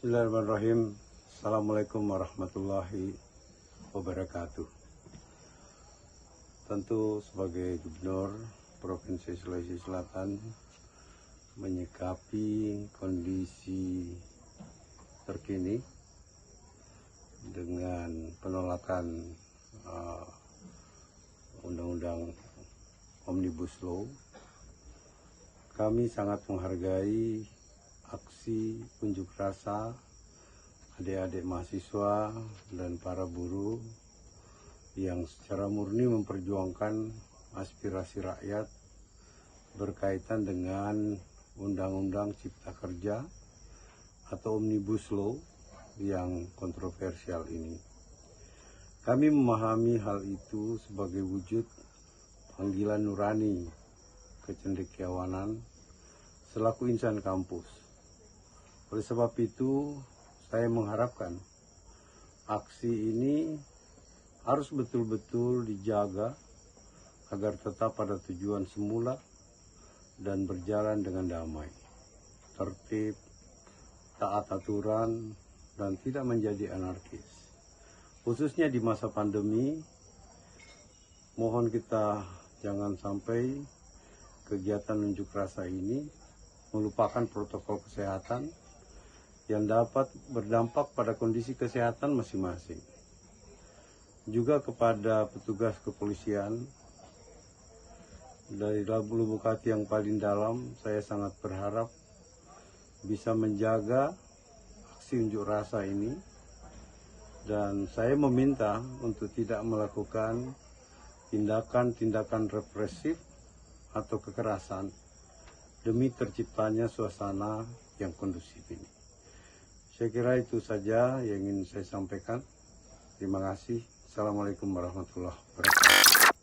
Bismillahirrahmanirrahim. Assalamualaikum warahmatullahi wabarakatuh. Tentu sebagai Gubernur Provinsi Sulawesi Selatan menyikapi kondisi terkini dengan penolakan Undang-Undang Omnibus Law, kami sangat menghargai aksi unjuk rasa adik-adik mahasiswa dan para buruh yang secara murni memperjuangkan aspirasi rakyat berkaitan dengan Undang-Undang Cipta Kerja atau Omnibus Law yang kontroversial ini. Kami memahami hal itu sebagai wujud panggilan nurani kecendekiawanan selaku insan kampus. Oleh sebab itu, saya mengharapkan aksi ini harus betul-betul dijaga agar tetap pada tujuan semula dan berjalan dengan damai, tertib, taat aturan, dan tidak menjadi anarkis. Khususnya di masa pandemi, mohon kita jangan sampai kegiatan unjuk rasa ini melupakan protokol kesehatan yang dapat berdampak pada kondisi kesehatan masing-masing. Juga kepada petugas kepolisian, dari lubuk hati yang paling dalam, saya sangat berharap bisa menjaga aksi unjuk rasa ini, dan saya meminta untuk tidak melakukan tindakan-tindakan represif atau kekerasan demi terciptanya suasana yang kondusif ini. Saya kira itu saja yang ingin saya sampaikan. Terima kasih. Assalamualaikum warahmatullahi wabarakatuh.